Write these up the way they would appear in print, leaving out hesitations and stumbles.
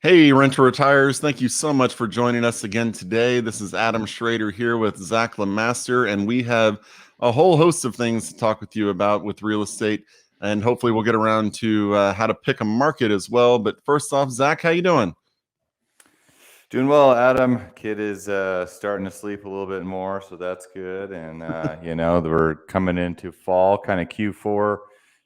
Hey, Renter Retires. Thank you so much for joining us again today. This is Adam Schroeder here with Zach Lemaster, and we have a whole host of things to talk with you about with real estate, and hopefully we'll get around to how to pick a market as well. But first off, Zach, how you doing? Doing well, Adam. Kid is starting to sleep a little bit more, so that's good. And we're coming into fall, kind of Q4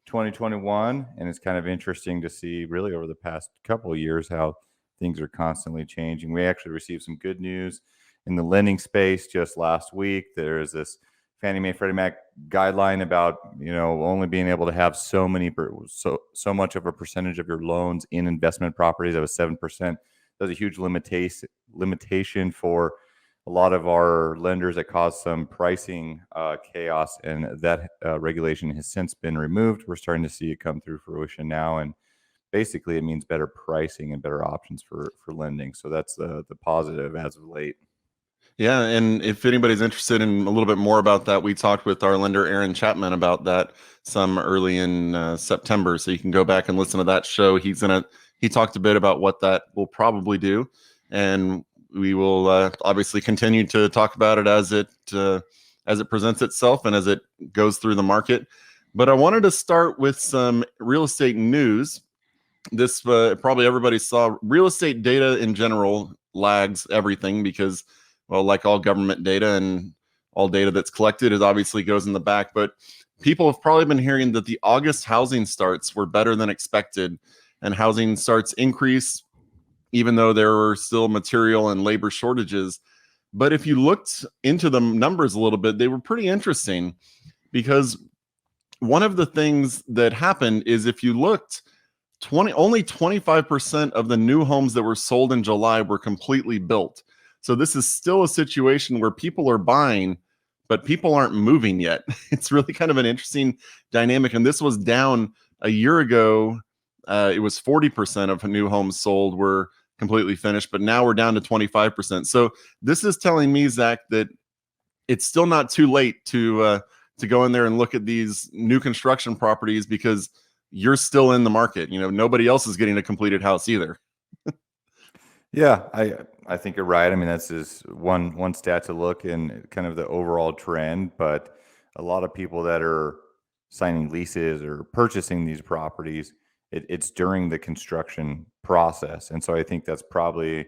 2021, and it's kind of interesting to see, really, over the past couple of years, how things are constantly changing. We actually received some good news in the lending space just last week. There's this Fannie Mae Freddie Mac guideline about only being able to have so much of a percentage of your loans in investment properties. That was 7%. That's a huge limitation for a lot of our lenders that caused some pricing chaos, and that regulation has since been removed. We're starting to see it come through fruition now, and basically it means better pricing and better options for lending. So that's the positive as of late. Yeah, and if anybody's interested in a little bit more about that, we talked with our lender Aaron Chapman about that some early in September. So you can go back and listen to that show. He talked a bit about what that will probably do, and we will obviously continue to talk about it as it presents itself and as it goes through the market. But I wanted to start with some real estate news. This probably everybody saw. Real estate data in general lags everything because, well, like all government data and all data that's collected, it obviously goes in the back. But people have probably been hearing that the August housing starts were better than expected, and housing starts increase, even though there were still material and labor shortages. But if you looked into the numbers a little bit, they were pretty interesting, because one of the things that happened is, if you looked, only 25% of the new homes that were sold in July were completely built. So this is still a situation where people are buying, but people aren't moving yet. It's really kind of an interesting dynamic. And this was down a year ago. It was 40% of new homes sold were completely finished, but now we're down to 25%. So this is telling me, Zach, that it's still not too late to go in there and look at these new construction properties, because you're still in the market. Nobody else is getting a completed house either. Yeah, I think you're right. I mean, that's just one stat to look in kind of the overall trend, but a lot of people that are signing leases or purchasing these properties, it's during the construction process. And so I think that's probably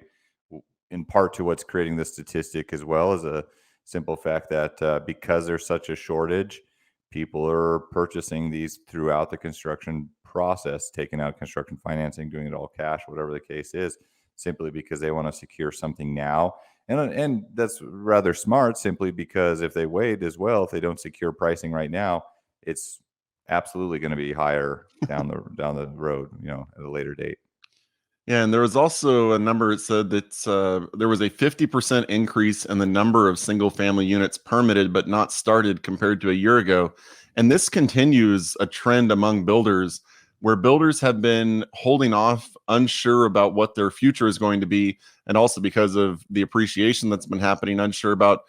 in part to what's creating this statistic, as well as a simple fact that because there's such a shortage, people are purchasing these throughout the construction process, taking out construction financing, doing it all cash, whatever the case is, simply because they want to secure something now. And that's rather smart, simply because if they wait as well, if they don't secure pricing right now, it's absolutely going to be higher down the road, at a later date. Yeah, and there was also a number. It said that there was a 50% increase in the number of single-family units permitted but not started compared to a year ago. And this continues a trend among builders, where builders have been holding off, unsure about what their future is going to be, and also because of the appreciation that's been happening, unsure about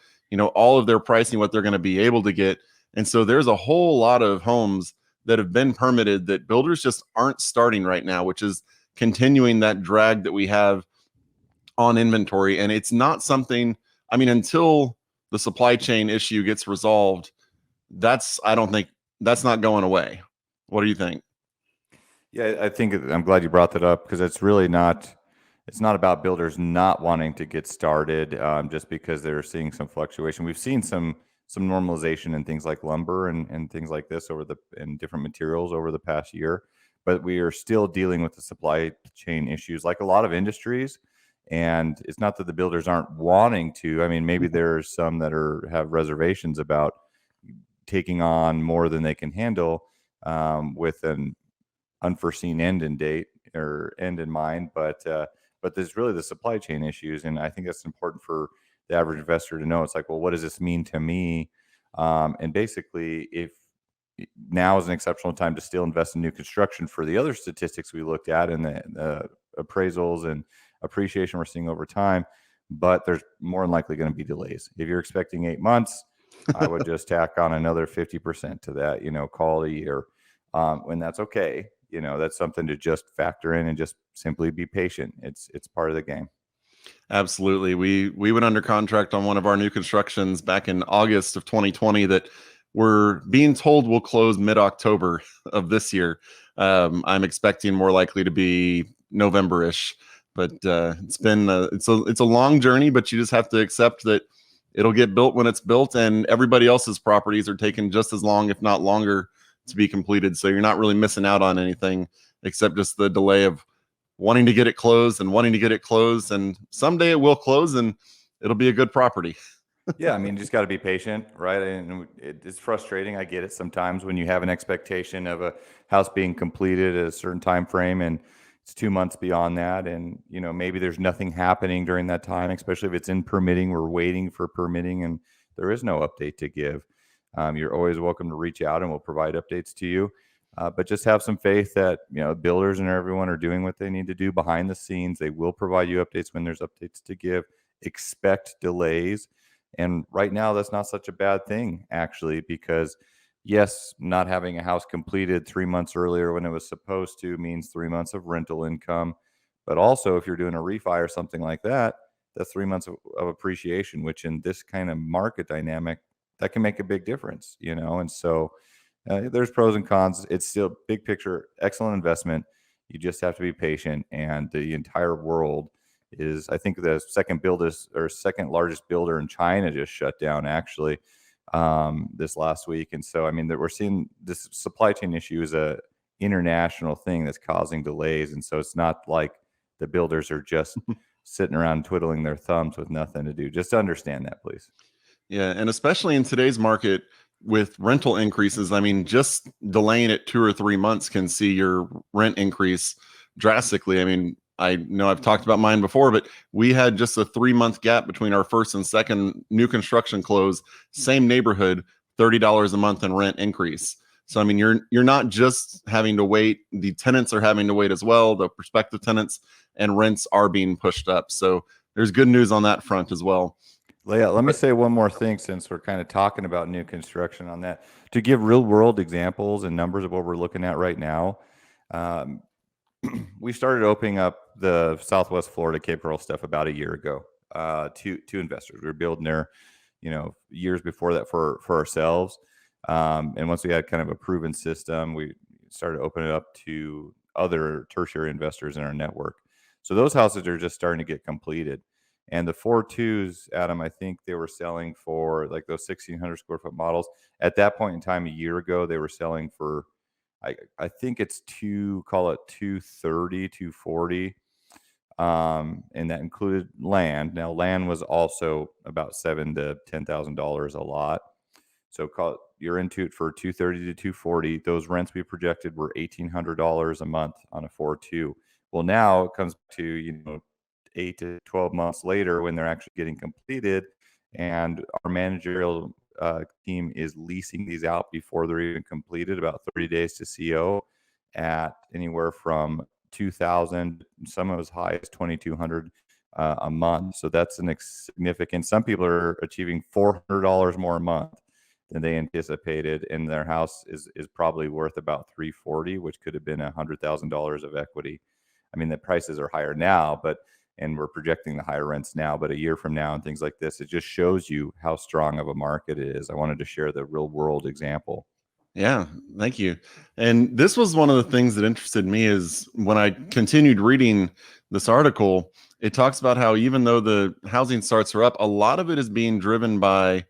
all of their pricing, what they're going to be able to get. And so there's a whole lot of homes that have been permitted that builders just aren't starting right now, which is continuing that drag that we have on inventory. And it's not something, I mean, until the supply chain issue gets resolved, I don't think that's not going away. What do you think? Yeah, I think I'm glad you brought that up, because it's really not. It's not about builders not wanting to get started, just because they're seeing some fluctuation. We've seen some normalization in things like lumber and things like this and different materials over the past year, but we are still dealing with the supply chain issues like a lot of industries. And it's not that the builders aren't wanting to. I mean, maybe there's some that have reservations about taking on more than they can handle, with an unforeseen end in date or end in mind, but there's really the supply chain issues, and I think that's important for the average investor to know. It's like, well, what does this mean to me? And basically, if now is an exceptional time to still invest in new construction for the other statistics we looked at, and the appraisals and appreciation we're seeing over time, but there's more than likely going to be delays. If you're expecting 8 months, I would just tack on another 50% to that, call it a year. And that's okay. that's something to just factor in and just simply be patient. It's part of the game. Absolutely. We went under contract on one of our new constructions back in August of 2020 that we're being told will close mid-October of this year. I'm expecting more likely to be November-ish, but it's been it's a long journey, but you just have to accept that it'll get built when it's built, and everybody else's properties are taking just as long, if not longer, to be completed. So you're not really missing out on anything except just the delay of wanting to get it closed and wanting to get it closed. And someday it will close and it'll be a good property. Yeah, I mean, you just got to be patient, right? And it's frustrating. I get it sometimes when you have an expectation of a house being completed at a certain time frame, and it's 2 months beyond that, and maybe there's nothing happening during that time, especially if it's in permitting. We're waiting for permitting, and there is no update to give. You're always welcome to reach out, and we'll provide updates to you. But just have some faith that builders and everyone are doing what they need to do behind the scenes. They will provide you updates when there's updates to give. Expect delays. And right now, that's not such a bad thing, actually, because yes, not having a house completed 3 months earlier when it was supposed to means 3 months of rental income. But also, if you're doing a refi or something like that, that's 3 months of appreciation, which in this kind of market dynamic, that can make a big difference, And so there's pros and cons. It's still big picture, excellent investment. You just have to be patient, and the entire world is, I think, the second largest builder in China just shut down actually this last week. And so, I mean, that we're seeing this supply chain issue is a international thing that's causing delays. And so it's not like the builders are just sitting around twiddling their thumbs with nothing to do. Just understand that, please. Yeah. And especially in today's market with rental increases, I mean, just delaying it 2 or 3 months can see your rent increase drastically. I mean, I know I've talked about mine before, but we had just a 3-month gap between our first and second new construction close, same neighborhood, $30 a month in rent increase. So I mean, you're not just having to wait; the tenants are having to wait as well. The prospective tenants, and rents are being pushed up. So there's good news on that front as well. Leah, let me say one more thing since we're kind of talking about new construction on that. To give real world examples and numbers of what we're looking at right now, we started opening up the Southwest Florida Cape Coral stuff about a year ago to investors. We were building there, years before that for ourselves. And once we had kind of a proven system, we started opening it up to other tertiary investors in our network. So those houses are just starting to get completed. And the 4.2s, Adam, I think they were selling for like those 1,600 square foot models. At that point in time, a year ago, they were selling for, I think it's call it 230, 240. And that included land. Now, land was also about $7,000 to $10,000 a lot. So you're into it for 230 to 240. Those rents we projected were $1,800 a month on a 4.2. Well, now it comes to 8 to 12 months later when they're actually getting completed, and our managerial team is leasing these out before they're even completed, about 30 days to CO, at anywhere from 2,000, some of as high as 2,200 a month. So that's an significant. Some people are achieving $400 more a month than they anticipated, and their house is probably worth about 340, which could have been $100,000 of equity. I mean, the prices are higher now, and we're projecting the higher rents now, but a year from now and things like this, it just shows you how strong of a market it is. I wanted to share the real world example. Yeah, thank you. And this was one of the things that interested me is when I continued reading this article, it talks about how even though the housing starts are up, a lot of it is being driven by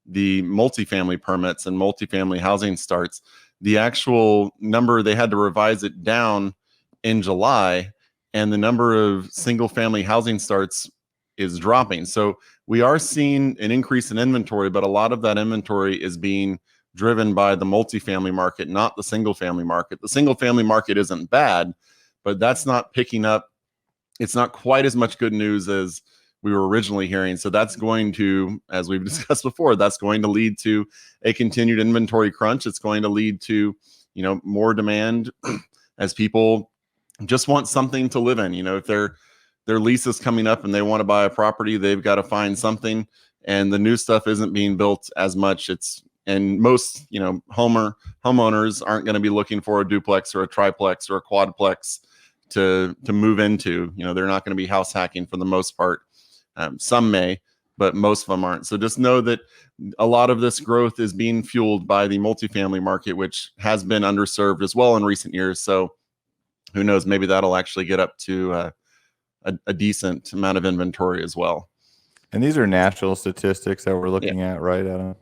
the multifamily permits and multifamily housing starts. The actual number, they had to revise it down in July, and the number of single family housing starts is dropping. So we are seeing an increase in inventory, but a lot of that inventory is being driven by the multifamily market, not the single family market. The single family market isn't bad, but that's not picking up. It's not quite as much good news as we were originally hearing. So that's going to, as we've discussed before, that's going to lead to a continued inventory crunch. It's going to lead to, more demand as people just want something to live in. If their lease is coming up and they want to buy a property, they've got to find something, and the new stuff isn't being built as much. It's And most, homeowners aren't going to be looking for a duplex or a triplex or a quadplex to move into. They're not going to be house hacking for the most part. Some may, but most of them aren't. So just know that a lot of this growth is being fueled by the multifamily market, which has been underserved as well in recent years. So who knows, maybe that'll actually get up to a decent amount of inventory as well. And these are national statistics that we're looking at, right, Adam?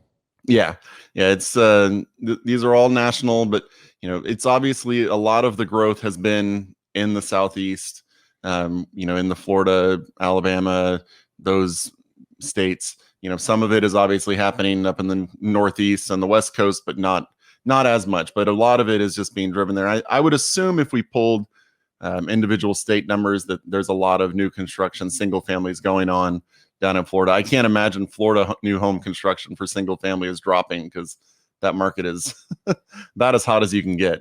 Yeah. It's these are all national, but it's obviously a lot of the growth has been in the Southeast, in the Florida, Alabama, those states. Some of it is obviously happening up in the Northeast and the West Coast, but not as much. But a lot of it is just being driven there. I would assume if we pulled individual state numbers that there's a lot of new construction, single families going on down in Florida. I can't imagine Florida new home construction for single family is dropping, because that market is about as hot as you can get.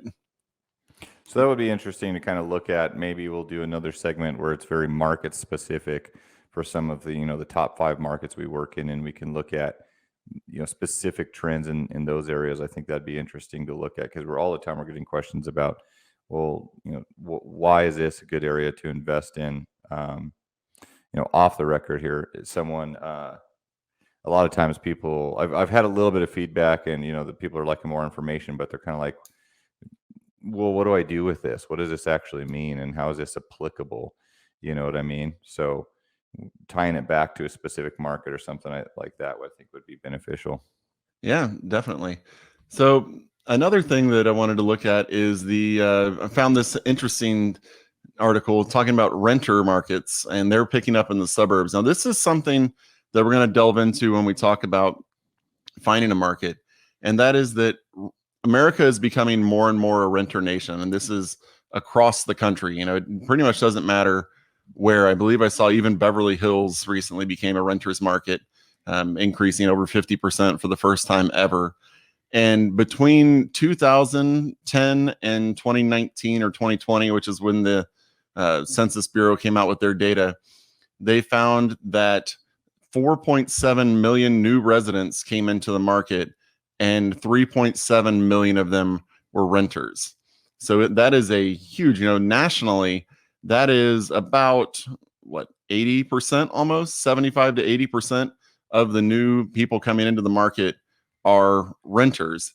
So that would be interesting to kind of look at. Maybe we'll do another segment where it's very market specific for some of the, the top 5 markets we work in, and we can look at, specific trends in those areas. I think that'd be interesting to look at, because we're all the time we're getting questions about, well, why is this a good area to invest in? Off the record here, someone, a lot of times people, I've had a little bit of feedback, and the people are liking more information, but they're kind of like, well, what do I do with this? What does this actually mean? And how is this applicable? You know what I mean? So tying it back to a specific market or something like that, I think would be beneficial. Yeah, definitely. So another thing that I wanted to look at is I found this interesting article talking about renter markets, and they're picking up in the suburbs. Now, this is something that we're going to delve into when we talk about finding a market, and that is that America is becoming more and more a renter nation, and this is across the country. It pretty much doesn't matter where. I believe I saw even Beverly Hills recently became a renter's market, increasing over 50% for the first time ever. And between 2010 and 2019 or 2020, which is when the Census Bureau came out with their data, they found that 4.7 million new residents came into the market, and 3.7 million of them were renters. So that is a huge, nationally, that is about 80%, almost 75 to 80% of the new people coming into the market are renters.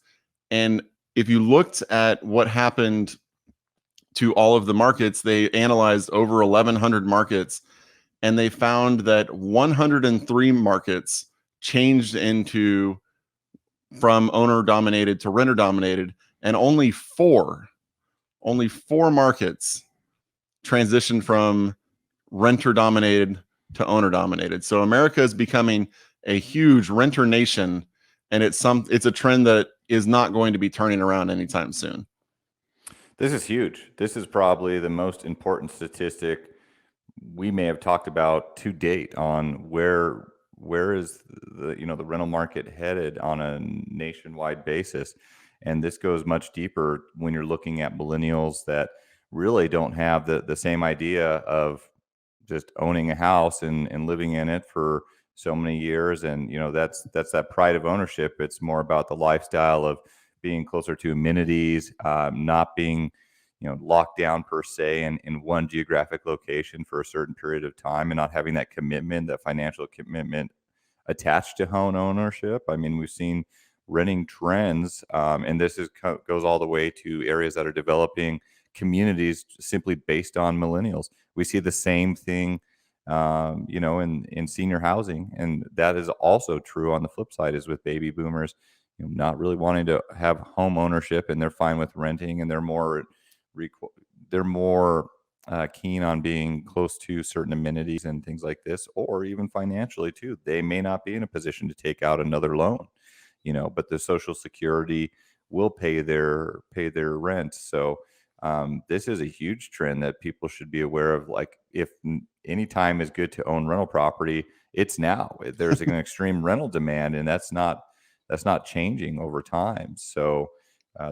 And if you looked at what happened to all of the markets, they analyzed over 1,100 markets, and they found that 103 markets changed from owner dominated to renter dominated, and only four markets transitioned from renter dominated to owner dominated. So America is becoming a huge renter nation, and it's a trend that is not going to be turning around anytime soon. This is huge. This is probably the most important statistic we may have talked about to date on where is the rental market headed on a nationwide basis. And this goes much deeper when you're looking at millennials that really don't have the same idea of just owning a house and living in it for so many years. And that's that pride of ownership. It's more about the lifestyle of being closer to amenities, not being locked down per se in one geographic location for a certain period of time, and not having that commitment, that financial commitment attached to home ownership. I mean, we've seen renting trends, and this goes all the way to areas that are developing communities simply based on millennials. We see the same thing, in senior housing, and that is also true on the flip side, is with baby boomers, not really wanting to have home ownership, and they're fine with renting, and they're more keen on being close to certain amenities and things like this, or even financially too. They may not be in a position to take out another loan, but the Social Security will pay their rent. So this is a huge trend that people should be aware of. Like, if any time is good to own rental property, it's now. There's an extreme rental demand, and that's not changing over time. So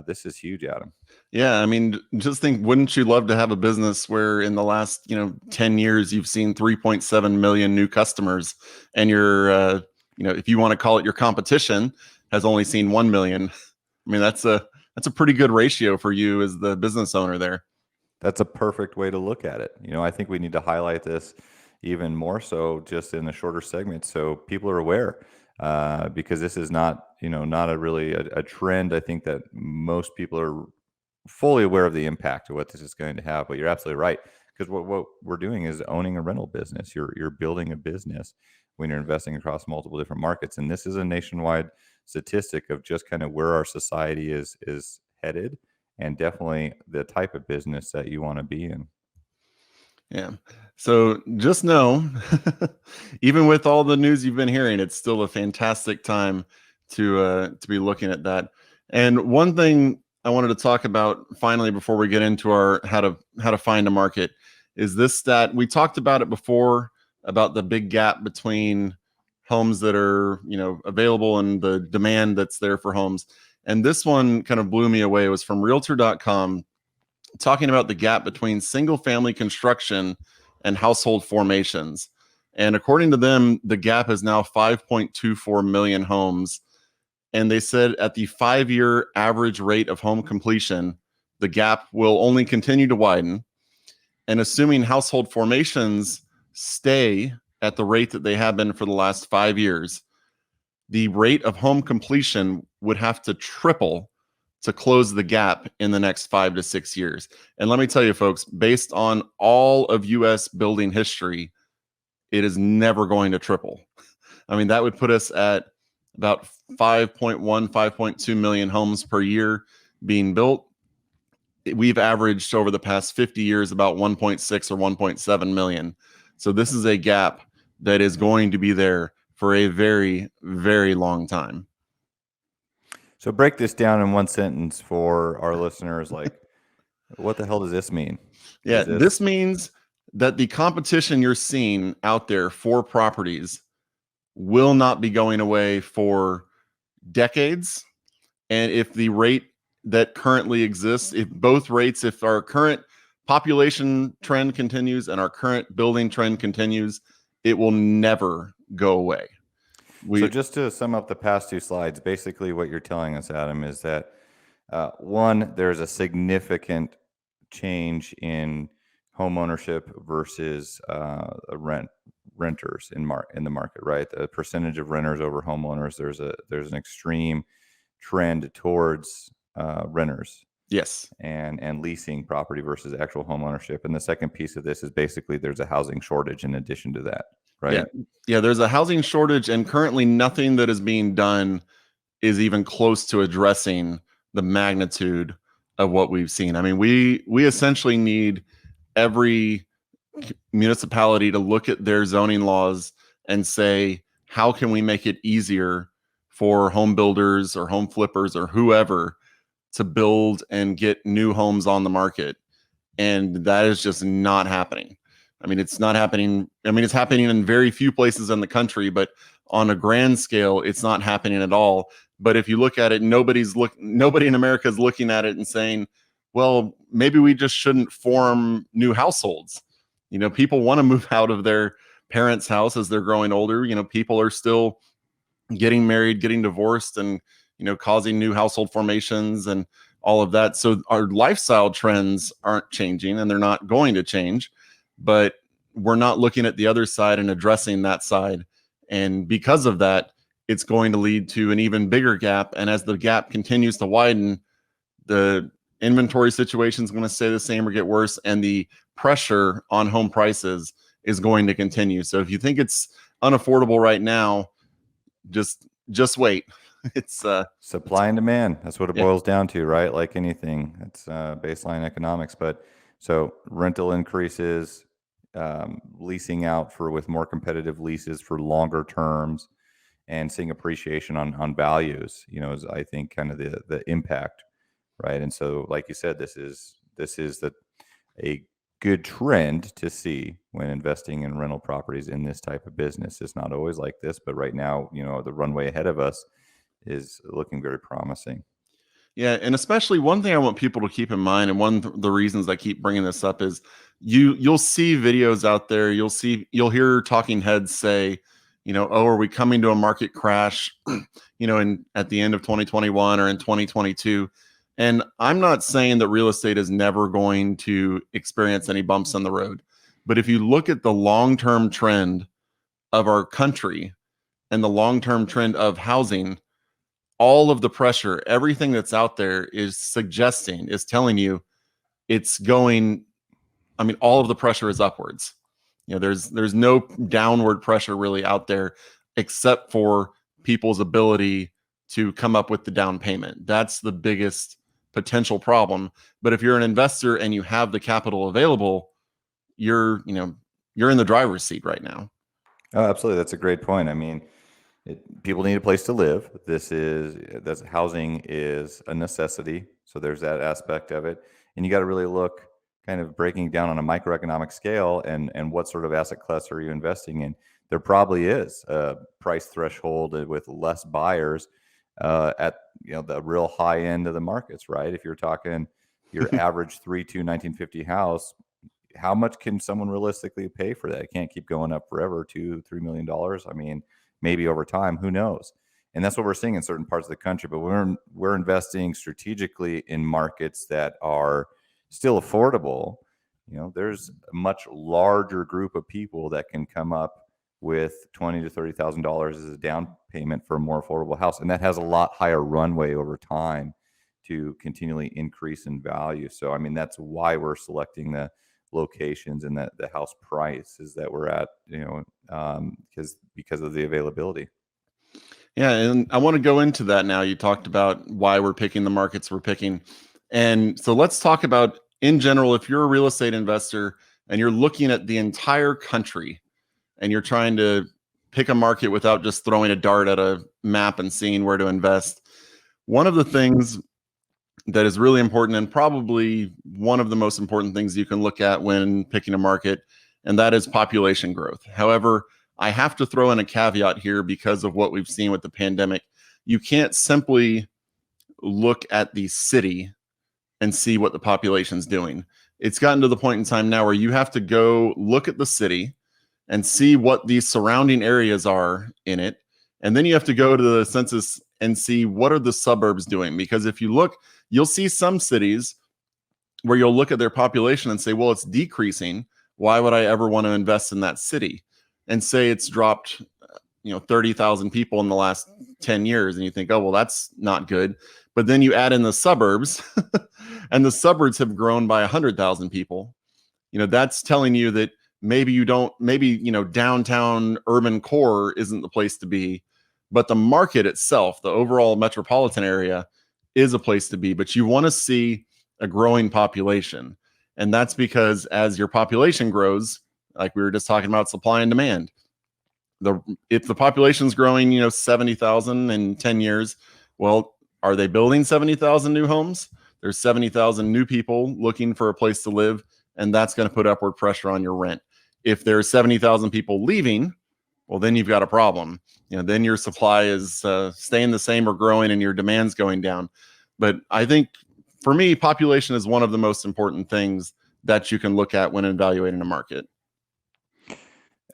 this is huge, Adam. Yeah, I mean, just think, wouldn't you love to have a business where in the last 10 years you've seen 3.7 million new customers, and you're if you want to call it your competition, has only seen 1 million. I mean, that's a pretty good ratio for you as the business owner there. That's a perfect way to look at it. I think we need to highlight this even more so just in the shorter segments so people are aware, because this is not, not a really a trend. I think that most people are fully aware of the impact of what this is going to have, but you're absolutely right. Because what we're doing is owning a rental business. You're building a business when you're investing across multiple different markets. And this is a nationwide statistic of just kind of where our society is headed, and definitely the type of business that you want to be in. Yeah. So just know, even with all the news you've been hearing, it's still a fantastic time to be looking at that. And one thing I wanted to talk about finally before we get into our how to find a market is this stat. We talked about it before about the big gap between homes that are, available and the demand that's there for homes. And this one kind of blew me away. It was from realtor.com, talking about the gap between single family construction and household formations. And according to them, the gap is now 5.24 million homes. And they said at the 5-year average rate of home completion, the gap will only continue to widen. And assuming household formations stay at the rate that they have been for the last 5 years, the rate of home completion would have to triple to close the gap in the next 5 to 6 years. And let me tell you, folks, based on all of US building history, it is never going to triple. I mean, that would put us at about 5.1, 5.2 million homes per year being built. We've averaged over the past 50 years about 1.6 or 1.7 million. So this is a gap that is going to be there for a very, very long time. So break this down in one sentence for our listeners. Like, what the hell does this mean? Yeah, this means that the competition you're seeing out there for properties will not be going away for decades. And if the rate that currently exists, if our current population trend continues and our current building trend continues, it will never go away. So just to sum up the past two slides, basically what you're telling us, Adam, is that one, there's a significant change in home ownership versus renters in the market, right? The percentage of renters over homeowners, there's an extreme trend towards renters. Yes. And leasing property versus actual home ownership. And the second piece of this is basically there's a housing shortage in addition to that, right? Yeah, there's a housing shortage, and currently nothing that is being done is even close to addressing the magnitude of what we've seen. I mean, we essentially need every municipality to look at their zoning laws and say, how can we make it easier for home builders or home flippers or whoever to build and get new homes on the market? And that is just not happening. I mean, it's not happening. I mean, it's happening in very few places in the country, but on a grand scale, it's not happening at all. But if you look at it, nobody in America is looking at it and saying, well, maybe we just shouldn't form new households. People want to move out of their parents' house as they're growing older. People are still getting married, getting divorced, and causing new household formations and all of that. So our lifestyle trends aren't changing, and they're not going to change, but we're not looking at the other side and addressing that side. And because of that, it's going to lead to an even bigger gap. And as the gap continues to widen, the inventory situation is going to stay the same or get worse, and the pressure on home prices is going to continue. So if you think it's unaffordable right now, just wait. It's supply and demand. That's what it boils down to, right? Like anything, it's baseline economics. But so rental increases, leasing out with more competitive leases for longer terms, and seeing appreciation on values, is I think kind of the impact, right? And so, like you said, this is a good trend to see when investing in rental properties in this type of business. It's not always like this, but right now, the runway ahead of us is looking very promising. Yeah, and especially one thing I want people to keep in mind, and one of the reasons I keep bringing this up is you'll see videos out there, you'll hear talking heads say, oh, are we coming to a market crash, at the end of 2021 or in 2022? And I'm not saying that real estate is never going to experience any bumps on the road. But if you look at the long-term trend of our country and the long-term trend of housing, all of the pressure, everything that's out there is telling you it's going, all of the pressure is upwards. There's no downward pressure really out there except for people's ability to come up with the down payment. That's the biggest potential problem. But if you're an investor and you have the capital available, you're in the driver's seat right now. Oh, absolutely. That's a great point. I mean, people need a place to live. That's housing is a necessity. So there's that aspect of it. And you got to really look kind of breaking down on a microeconomic scale and what sort of asset class are you investing in? There probably is a price threshold with less buyers at the real high end of the markets, right? If you're talking your average 3.2 1950 house, how much can someone realistically pay for that? It can't keep going up forever, $2-3 million. I mean, maybe over time, who knows? And that's what we're seeing in certain parts of the country. But we're investing strategically in markets that are still affordable. There's a much larger group of people that can come up with $20,000 to $30,000 as a down payment for a more affordable house, and that has a lot higher runway over time to continually increase in value. So, I mean, that's why we're selecting the locations and the house price is that we're at, because of the availability. Yeah, and I want to go into that now. You talked about why we're picking the markets we're picking. And so let's talk about, in general, if you're a real estate investor and you're looking at the entire country and you're trying to pick a market without just throwing a dart at a map and seeing where to invest, one of the things that is really important, and probably one of the most important things you can look at when picking a market, and that is population growth. However, I have to throw in a caveat here because of what we've seen with the pandemic. You can't simply look at the city and see what the population's doing. It's gotten to the point in time now where you have to go look at the city and see what the surrounding areas are in it. And then you have to go to the census and see what are the suburbs doing. Because if you look, you'll see some cities where you'll look at their population and say, well, it's decreasing. Why would I ever want to invest in that city? And say it's dropped 30,000 people in the last 10 years. And you think, oh, well, that's not good. But then you add in the suburbs and the suburbs have grown by 100,000 people. That's telling you that maybe downtown urban core isn't the place to be, but the market itself, the overall metropolitan area, is a place to be. But you want to see a growing population. And that's because as your population grows, like we were just talking about supply and demand, if the population's growing, 70,000 in 10 years, well, are they building 70,000 new homes? There's 70,000 new people looking for a place to live, and that's going to put upward pressure on your rent. If there's 70,000 people leaving, well, then you've got a problem. Then your supply is staying the same or growing and your demand's going down. But I think for me, population is one of the most important things that you can look at when evaluating a market.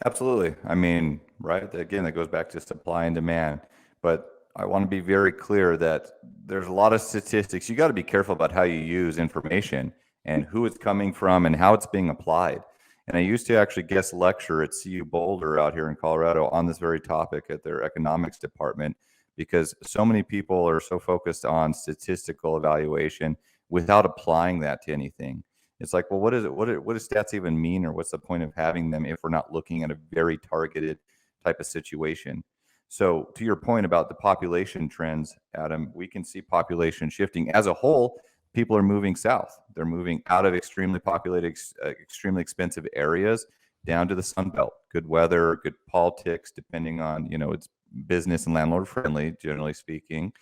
Absolutely. I mean, right. Again, that goes back to supply and demand. But I want to be very clear that there's a lot of statistics. You got to be careful about how you use information and who it's coming from and how it's being applied. And I used to actually guest lecture at CU Boulder out here in Colorado on this very topic at their economics department, because so many people are so focused on statistical evaluation without applying that to anything. It's like, well, what is it? What does stats even mean, or what's the point of having them if we're not looking at a very targeted type of situation? So to your point about the population trends, Adam, we can see population shifting as a whole. People are moving south. They're moving out of extremely populated, extremely expensive areas down to the Sun Belt. Good weather, good politics, depending on, it's business and landlord friendly, generally speaking,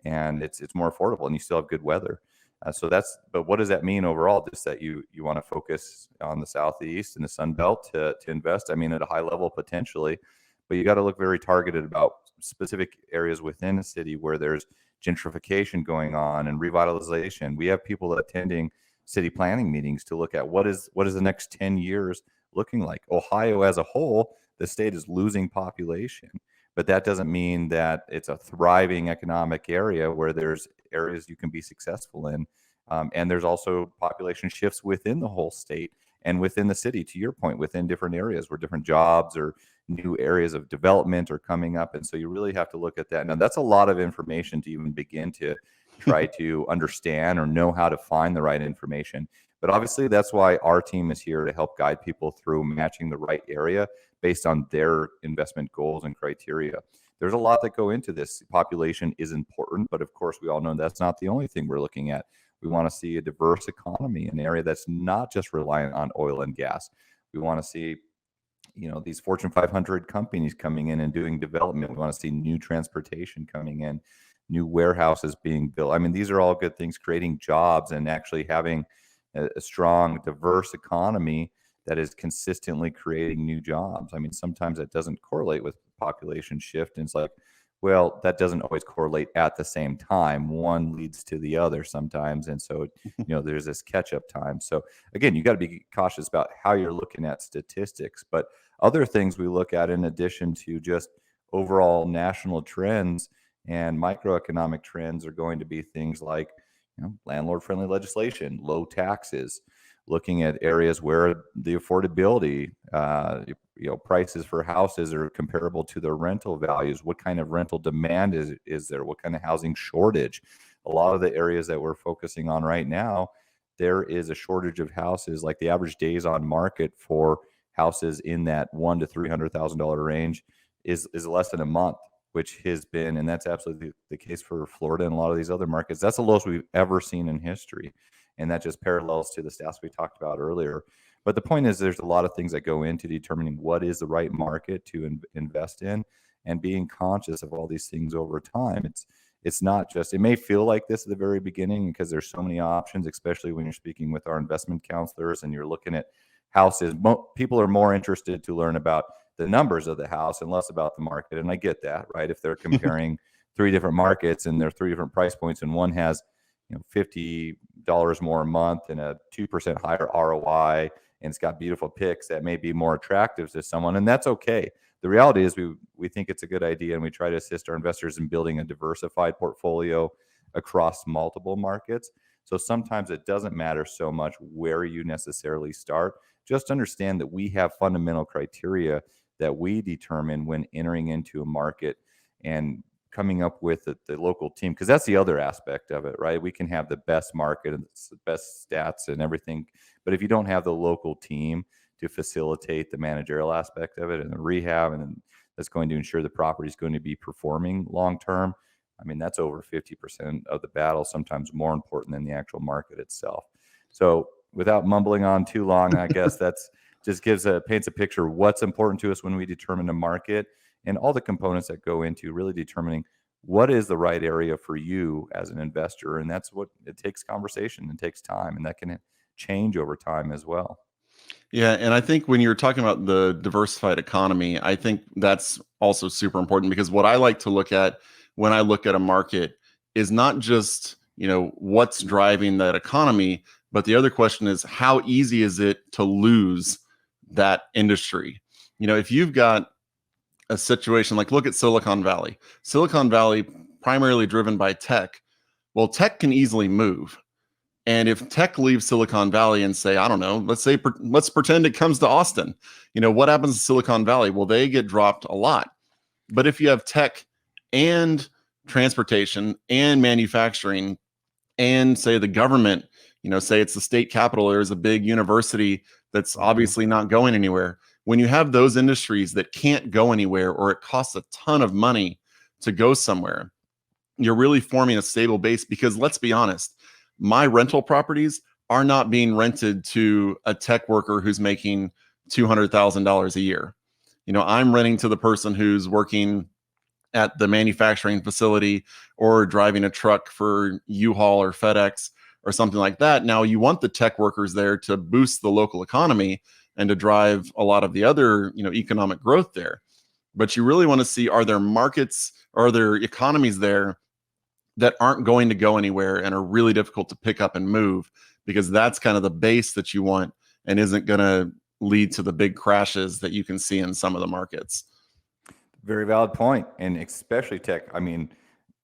and it's more affordable, and you still have good weather. But what does that mean overall? Just that you want to focus on the Southeast and the Sun Belt to invest. I mean, at a high level potentially, but you got to look very targeted about specific areas within a city where there's gentrification going on and revitalization. We have people attending city planning meetings to look at what is the next 10 years looking like. Ohio as a whole, the state is losing population. But that doesn't mean that it's a thriving economic area where there's areas you can be successful in. And there's also population shifts within the whole state and within the city, to your point, within different areas where different jobs or new areas of development are coming up. And so you really have to look at that. Now, that's a lot of information to even begin to try to understand or know how to find the right information. But obviously, that's why our team is here to help guide people through matching the right area based on their investment goals and criteria. There's a lot that go into this. Population is important, but of course, we all know that's not the only thing we're looking at. We want to see a diverse economy, an area that's not just reliant on oil and gas. We want to see, these Fortune 500 companies coming in and doing development. We want to see new transportation coming in, new warehouses being built. I mean, these are all good things, creating jobs and actually having a strong, diverse economy that is consistently creating new jobs. I mean, sometimes that doesn't correlate with population shift. And it's like, well, that doesn't always correlate at the same time. One leads to the other sometimes. And so, there's this catch up time. So again, you got to be cautious about how you're looking at statistics. But other things we look at in addition to just overall national trends and microeconomic trends are going to be things like, landlord friendly legislation, low taxes, looking at areas where the affordability, prices for houses are comparable to their rental values. What kind of rental demand is there? What kind of housing shortage? A lot of the areas that we're focusing on right now, there is a shortage of houses. Like the average days on market for houses in that $100,000 to $300,000 range is less than a month, which has been, and that's absolutely the case for Florida and a lot of these other markets. That's the lowest we've ever seen in history. And that just parallels to the stats we talked about earlier. But the point is, there's a lot of things that go into determining what is the right market to invest in, and being conscious of all these things over time. It's not just, it may feel like this at the very beginning because there's so many options, especially when you're speaking with our investment counselors and you're looking at houses. People are more interested to learn about the numbers of the house and less about the market. And I get that, right? If they're comparing three different markets and they're three different price points, and one has $50 more a month and a 2% higher ROI, and it's got beautiful pics, that may be more attractive to someone, and that's okay. The reality is we think it's a good idea, and we try to assist our investors in building a diversified portfolio across multiple markets. So sometimes it doesn't matter so much where you necessarily start. Just understand that we have fundamental criteria that we determine when entering into a market and coming up with the local team, because that's the other aspect of it, right? We can have the best market and the best stats and everything, but if you don't have the local team to facilitate the managerial aspect of it and the rehab, and that's going to ensure the property is going to be performing long term, I mean, that's over 50% of the battle, sometimes more important than the actual market itself. So without mumbling on too long, I guess that's just paints a picture of what's important to us when we determine a market, and all the components that go into really determining what is the right area for you as an investor. And that's what it takes, conversation and takes time, and that can change over time as well. Yeah, and I think when you're talking about the diversified economy, I think that's also super important, because what I like to look at when I look at a market is not just, what's driving that economy, but the other question is, how easy is it to lose that industry? If you've got a situation like, look at Silicon Valley. Silicon Valley, primarily driven by tech. Well, tech can easily move. And if tech leaves Silicon Valley and say, I don't know, let's pretend it comes to Austin, what happens to Silicon Valley? Well, they get dropped a lot. But if you have tech and transportation and manufacturing, and say the government, say it's the state capital, there's a big university that's obviously not going anywhere. When you have those industries that can't go anywhere, or it costs a ton of money to go somewhere, you're really forming a stable base. Because let's be honest, my rental properties are not being rented to a tech worker who's making $200,000 a year. I'm renting to the person who's working at the manufacturing facility or driving a truck for U-Haul or FedEx or something like that. Now, you want the tech workers there to boost the local economy and to drive a lot of the other, economic growth there. But you really want to see, are there markets, are there economies there that aren't going to go anywhere and are really difficult to pick up and move? Because that's kind of the base that you want, and isn't going to lead to the big crashes that you can see in some of the markets. Very valid point, and especially tech. I mean,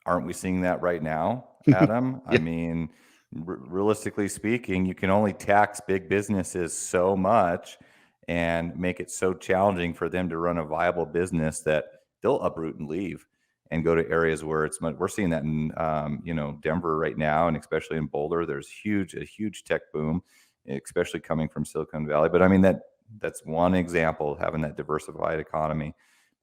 aren't we seeing that right now, Adam? I Yeah. mean, realistically speaking, you can only tax big businesses so much and make it so challenging for them to run a viable business that they'll uproot and leave and go to areas where it's much. We're seeing that in Denver right now, and especially in Boulder. There's a huge tech boom, especially coming from Silicon Valley. But I mean that's one example of having that diversified economy.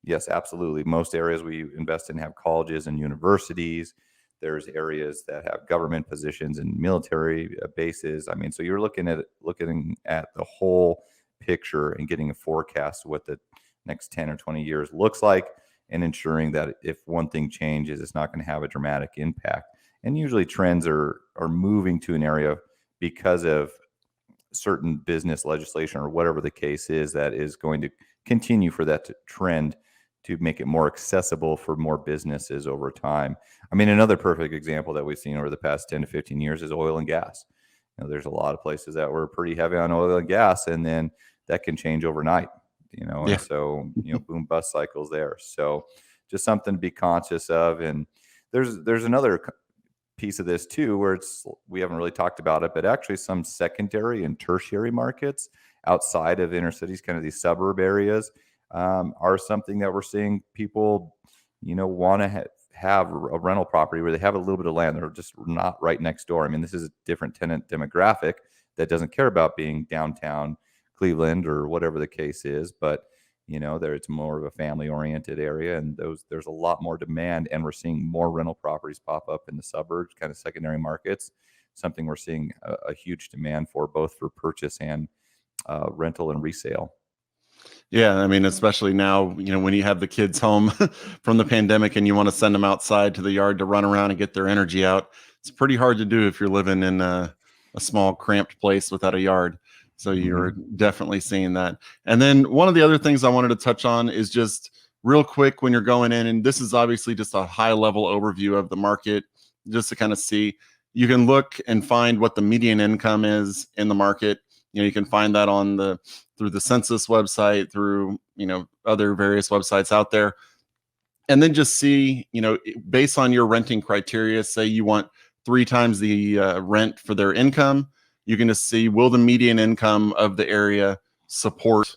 Yes, absolutely. Most areas we invest in have colleges and universities. There's areas that have government positions and military bases. I mean, so you're looking at the whole picture and getting a forecast of what the next 10 or 20 years looks like, and ensuring that if one thing changes, it's not going to have a dramatic impact. And usually trends are moving to an area because of certain business legislation or whatever the case is that is going to continue for that trend to make it more accessible for more businesses over time. I mean, another perfect example that we've seen over the past 10 to 15 years is oil and gas. There's a lot of places that were pretty heavy on oil and gas, and then that can change overnight, Yeah. and so, boom bust cycles there. So just something to be conscious of. And there's another piece of this too, where we haven't really talked about it, but actually some secondary and tertiary markets outside of inner cities, kind of these suburb areas, are something that we're seeing people, want to have a rental property where they have a little bit of land. They're just not right next door. I mean, this is a different tenant demographic that doesn't care about being downtown Cleveland or whatever the case is, but there it's more of a family oriented area, and there's a lot more demand, and we're seeing more rental properties pop up in the suburbs, kind of secondary markets, something we're seeing a huge demand for, both for purchase and rental and resale. Yeah, I mean, especially now, when you have the kids home from the pandemic and you want to send them outside to the yard to run around and get their energy out, it's pretty hard to do if you're living in a small, cramped place without a yard. So you're definitely seeing that. And then one of the other things I wanted to touch on is just real quick when you're going in, and this is obviously just a high level overview of the market, just to kind of see, you can look and find what the median income is in the market. You can find that through the census website, through other various websites out there, and then just see, based on your renting criteria, say you want 3 times the rent for their income, you can just see, will the median income of the area support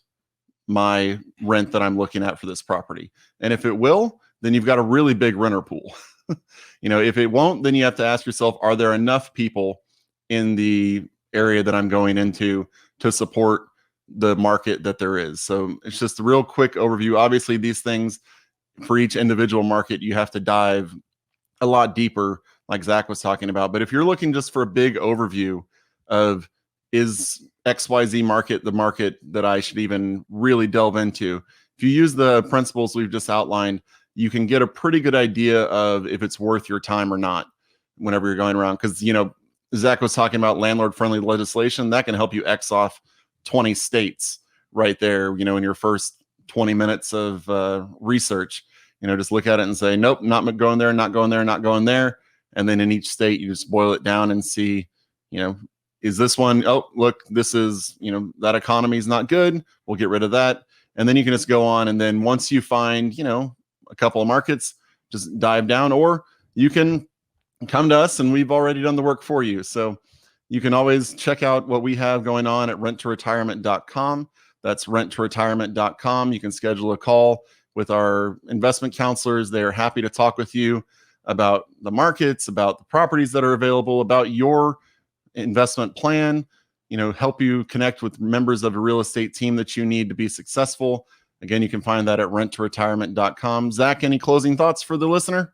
my rent that I'm looking at for this property? And if it will, then you've got a really big renter pool. If it won't, then you have to ask yourself, are there enough people in the area that I'm going into to support the market that there is? So it's just a real quick overview. Obviously, these things for each individual market, you have to dive a lot deeper, like Zach was talking about. But if you're looking just for a big overview of, is XYZ market the market that I should even really delve into, if you use the principles we've just outlined, you can get a pretty good idea of if it's worth your time or not whenever you're going around. Because, Zach was talking about landlord-friendly legislation. That can help you X off 20 states right there, in your first 20 minutes of research. Just look at it and say, nope, not going there, not going there, not going there. And then in each state, you just boil it down and see, is this one, oh, look, this is, that economy is not good. We'll get rid of that. And then you can just go on. And then once you find, a couple of markets, just dive down, or you can come to us and we've already done the work for you. So you can always check out what we have going on at renttoretirement.com. That's renttoretirement.com. You can schedule a call with our investment counselors. They're happy to talk with you about the markets, about the properties that are available, about your investment plan, help you connect with members of a real estate team that you need to be successful. Again, you can find that at renttoretirement.com. Zach, any closing thoughts for the listener?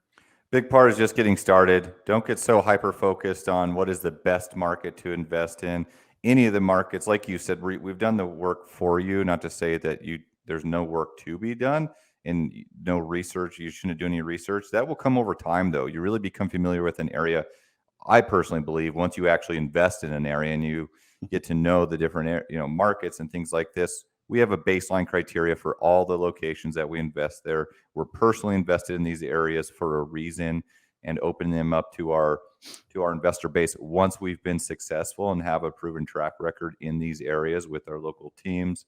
Big part is just getting started. Don't get so hyper focused on what is the best market to invest in. Any of the markets, like you said, we've done the work for you. Not to say that there's no work to be done and no research. You shouldn't do any research. That will come over time, though. You really become familiar with an area. I personally believe once you actually invest in an area and you get to know the different markets and things like this, we have a baseline criteria for all the locations that we invest there. We're personally invested in these areas for a reason. and open them up to our investor base once we've been successful and have a proven track record in these areas with our local teams.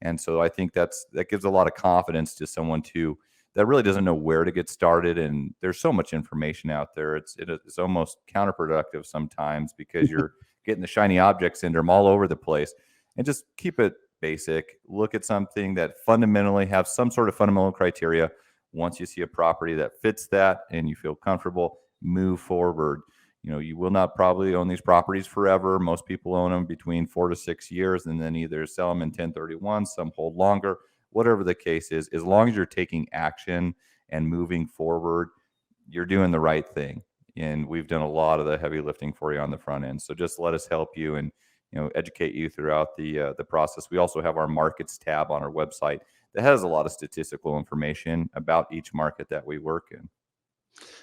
And so I think that gives a lot of confidence to someone that really doesn't know where to get started. And there's so much information out there. It's almost counterproductive sometimes because you're getting the shiny object syndrome all over the place. And just keep it basic. Look at something that fundamentally have some sort of fundamental criteria. Once you see a property that fits that and you feel comfortable, move forward. You will not probably own these properties forever. Most people own them between 4 to 6 years and then either sell them in 1031, some hold longer. Whatever the case is, as long as you're taking action and moving forward, you're doing the right thing. And we've done a lot of the heavy lifting for you on the front end. So just let us help you and educate you throughout the process. We also have our markets tab on our website that has a lot of statistical information about each market that we work in.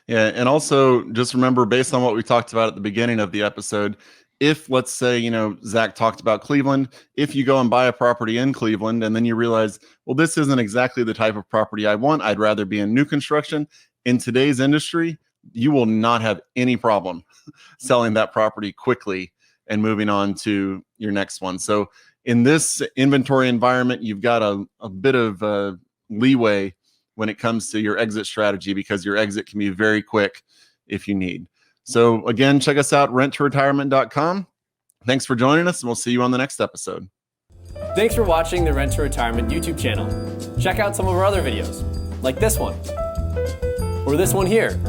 Yeah, and also just remember, based on what we talked about at the beginning of the episode, if, let's say, Zach talked about Cleveland, if you go and buy a property in Cleveland and then you realize, well, this isn't exactly the type of property I want, I'd rather be in new construction. In today's industry, you will not have any problem selling that property quickly and moving on to your next one. So in this inventory environment, you've got a bit of leeway when it comes to your exit strategy, because your exit can be very quick if you need. So again, check us out, renttoretirement.com. Thanks for joining us, and we'll see you on the next episode. Thanks for watching the Rent to Retirement YouTube channel. Check out some of our other videos, like this one, or this one here.